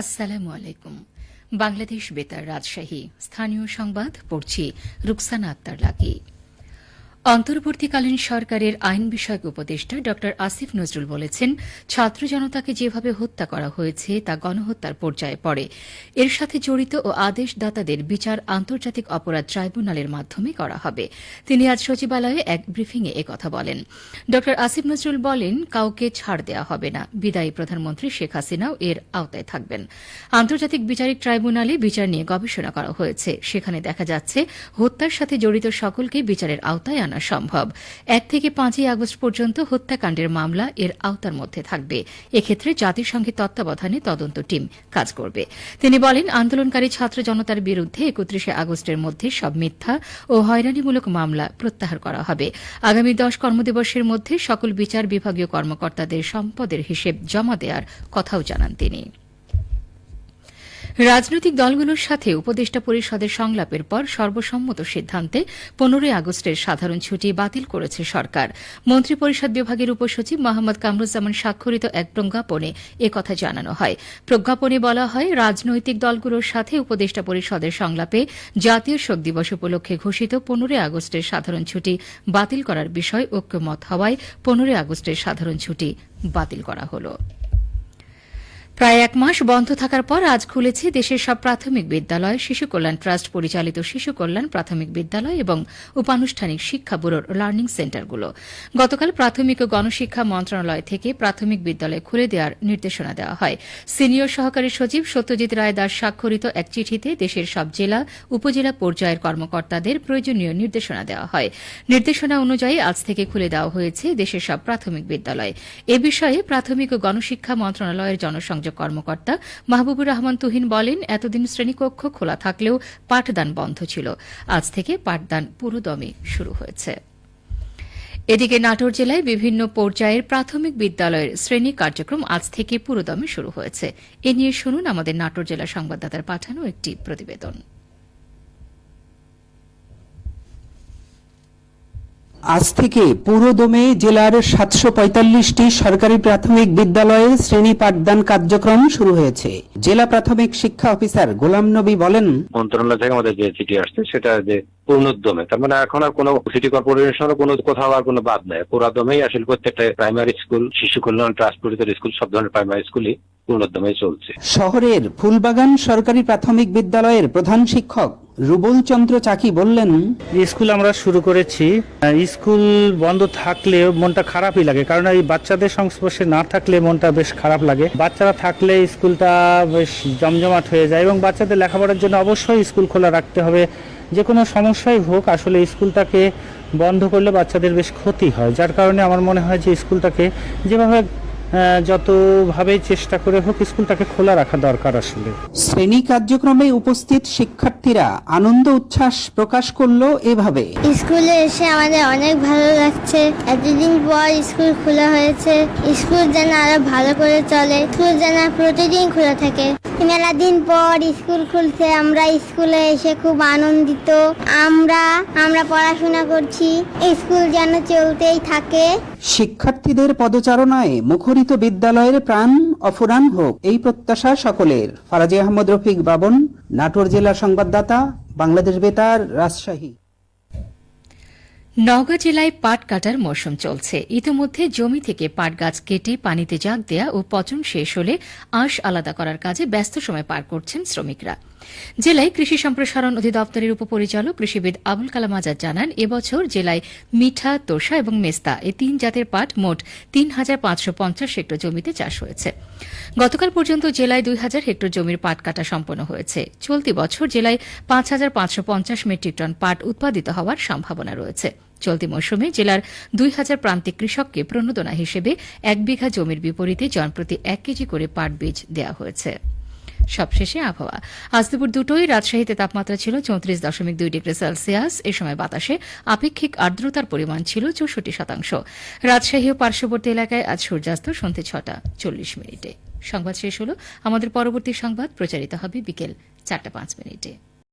আসসালামু আলাইকুম। বাংলাদেশ বেতার রাজশাহী স্থানীয় সংবাদ পড়ছি রুকসানা আক্তার লাকি। অন্তর্বর্তীকালীন সরকারের আইন বিষয়ক উপদেষ্টা ড আসিফ নজরুল বলেছেন, ছাত্র জনতাকে যেভাবে হত্যা করা হয়েছে তা গণহত্যার পর্যায়ে পড়ে। এর সাথে জড়িত ও আদেশদাতাদের বিচার আন্তর্জাতিক অপরাধ ট্রাইব্যুনালের মাধ্যমে করা হবে। তিনি আজ সচিবালয়ে এক ব্রিফিংয়ে একথা বলেন। ড আসিফ নজরুল বলেন, কাউকে ছাড় দেওয়া হবে না। বিদায়ী প্রধানমন্ত্রী শেখ হাসিনাও এর আওতায় থাকবেন। আন্তর্জাতিক বিচারিক ট্রাইব্যুনালে বিচার নিয়ে গবেষণা করা হয়েছে। সেখানে দেখা যাচ্ছে, হত্যার সাথে জড়িত সকলকে বিচারের আওতায় আনা সম্ভব। 1 থেকে 5 আগস্ট পর্যন্ত হত্যাকাণ্ডের মামলা এর আওতার মধ্যে থাকবে। এক্ষেত্রে জাতিসংঘের তত্ত্বাবধানে তদন্ত টিম কাজ করবে। তিনি বলেন, আন্দোলনকারী ছাত্র জনতার বিরুদ্ধে 31 আগস্টের মধ্যে সব মিথ্যা ও হয়রানিমূলক মামলা প্রত্যাহার করা হবে। আগামী 10 কর্মদিবসের মধ্যে সকল বিচার বিভাগীয় কর্মকর্তাদের সম্পদের হিসেব জমা দেওয়ার কথাও জানান তিনি। রাজনৈতিক দলগুলোর সাথে উপদেষ্টা পরিষদের সংলাপের পর সর্বসম্মত সিদ্ধান্তে 15 আগস্টের সাধারণ ছুটি বাতিল করেছে সরকার। মন্ত্রিপরিষদ বিভাগের উপসচিব মোহাম্মদ কামরুজ্জামান স্বাক্ষরিত এক প্রজ্ঞাপনে একথা জানানো হয়। প্রজ্ঞাপনে বলা হয়, রাজনৈতিক দলগুলোর সাথে উপদেষ্টা পরিষদের সংলাপে জাতীয় শোক দিবস উপলক্ষে ঘোষিত 15 আগস্টের সাধারণ ছুটি বাতিল করার বিষয় ঐক্যমত হওয়ায় 15 আগস্টের সাধারণ ছুটি বাতিল করা হল। প্রায় 1 মাস বন্ধ থাকার পর আজ খুলেছে দেশের সব প্রাথমিক বিদ্যালয়, শিশু কল্যাণ ট্রাস্ট পরিচালিত শিশু কল্যাণ প্রাথমিক বিদ্যালয় এবং উপানুষ্ঠানিক শিক্ষা ব্যুরোর লার্নিং সেন্টারগুলো। গতকাল প্রাথমিক ও গণশিক্ষা মন্ত্রণালয় থেকে প্রাথমিক বিদ্যালয় খুলে দেওয়ার নির্দেশনা দেওয়া হয়। সিনিয়র সহকারী সচিব সত্যজিৎ রায় দাস স্বাক্ষরিত এক চিঠিতে দেশের সব জেলা উপজেলা পর্যায়ের কর্মকর্তাদের প্রয়োজনীয় নির্দেশনা দেওয়া হয়। নির্দেশনা অনুযায়ী আজ থেকে খুলে দেওয়া হয়েছে দেশের সব প্রাথমিক বিদ্যালয়। এ বিষয়ে প্রাথমিক ও গণশিক্ষা মন্ত্রণালয়ের জনসংযোগ কর্মকর্তা মাহবুবুর রহমান তুহিন বলেন, এতদিন শ্রেণীকক্ষ খোলা থাকলেও পাঠদান বন্ধ ছিল। আজ থেকে পাঠদান পুরোদমে শুরু হয়েছে। এদিকে নাটোর জেলায় বিভিন্ন পর্যায়ের প্রাথমিক বিদ্যালয়ের শ্রেণী কার্যক্রম আজ থেকে পুরোদমে শুরু হয়েছে। এ নিয়ে শুনুন আমাদের নাটোর জেলা সংবাদদাতার পাঠানো একটি প্রতিবেদন। আজ থেকে পুরোদমে জেলার 745টি সরকারি প্রাথমিক বিদ্যালয়ে শ্রেণী পাঠদান কার্যক্রম শুরু হয়েছে। জেলা প্রাথমিক শিক্ষা অফিসার গোলাম নবী বলেন, মন্ত্রণালয় থেকে আমাদের যে চিঠি আসছে সেটা যে পূর্ণোদ্যমে, তার মানে এখন আর কোনো সিটি কর্পোরেশনের কোনো কোথাও আর কোনো বাদ নেই। পুরোদমেই আসলে প্রত্যেকটা প্রাইমারি স্কুল, শিশু কল্যাণ ট্রাস্ট পরিচালিত স্কুল, সব ধরনের প্রাইমারি স্কুলই পূর্ণোদ্যমে চলছে। শহরের ফুলবাগান সরকারি প্রাথমিক বিদ্যালয়ের প্রধান শিক্ষক রুবুল চন্দ্র চাকি বললেন, স্কুল আমরা শুরু করেছি। স্কুল বন্ধ থাকলে মনটা খারাপই লাগে, কারণ এই বাচ্চাদের সংস্পর্শে না থাকলে মনটা বেশ খারাপ লাগে। বাচ্চারা থাকলে স্কুলটা বেশ জমজমাট হয়ে যায় এবং বাচ্চাদের লেখাপড়ার জন্য অবশ্যই স্কুল খোলা রাখতে হবে। যে কোনো সমস্যাই হোক, আসলে স্কুলটাকে বন্ধ করলে বাচ্চাদের বেশ ক্ষতি হয়। যার কারণে আমার মনে হয় যে স্কুলটাকে যেভাবে যতভাবেই চেষ্টা করে হোক স্কুলটাকে খোলা রাখা দরকার। আসলে শ্রেণী কার্যক্রমে উপস্থিত শিক্ষার্থীরা আনন্দ উচ্ছ্বাস প্রকাশ করলো এভাবে, স্কুলে এসে আমাদের অনেক ভালো লাগছে। এতদিন পর স্কুল খোলা হয়েছে। স্কুল যেন আরো ভালো করে চলে, স্কুল যেন প্রতিদিন খোলা থাকে। মেলা দিন পর স্কুল খুলছে, আমরা স্কুলে এসে খুব আনন্দিত। আমরা পড়াশোনা করছি, স্কুল যেন চলতেই থাকে। শিক্ষার্থীদের পদচারণায় মুখরিত বিদ্যালয়ের প্রাণ অফুরান হোক, এই প্রত্যাশা সকলের। ফারাজি আহমদ রফিক বাবন, নাটোর জেলা সংবাদদাতা, বাংলাদেশ বেতার, রাজশাহী। নওগাঁ জেলায় পাট কাটার মৌসুম চলছে। ইতিমধ্যে জমি থেকে পাট গাছ কেটে পানিতে জাগ দেয়া ও পচন শেষ হলে আঁশ আলাদা করার কাজে ব্যস্ত সময় পার করছেন শ্রমিকরা। জেলায় কৃষি সম্প্রসারণ অধিদপ্তরের উপপরিচালক কৃষিবিদ আবুল কালাম আজাদ জানান, এবছর জেলায় মিঠা, তোষা এবং মেস্তা এই 3 জাতের পাট মোট 3,550 হেক্টর জমিতে চাষ হয়েছে। গতকাল পর্যন্ত জেলায় 2,000 হেক্টর জমির পাট কাটা সম্পন্ন হয়েছে। চলতি বছর জেলায় 5,550 মেট্রিক টন পাট উৎপাদিত হওয়ার সম্ভাবনা রয়েছে। চলতি মৌসুমে জেলার 2,000 প্রান্তিক কৃষককে প্রণোদনা হিসেবে 1 বিঘা জমির বিপরীতে জনপ্রতি 1 কেজি করে পাট বীজ দেওয়া হয়েছে। সবশেষে আবহাওয়া। আজ দুপুর 2টোয় রাজশাহীতে তাপমাত্রা ছিল 34.2 ডিগ্রি সেলসিয়াস। এ সময় বাতাসে আপেক্ষিক আর্দ্রতার পরিমাণ ছিল 64%। রাজশাহী ও পার্শ্ববর্তী এলাকায় আজ সূর্যাস্ত সন্ধ্যে 6:40। সংবাদ শেষ হল। আমাদের পরবর্তী সংবাদ প্রচারিত হবে বিকেল 4:05।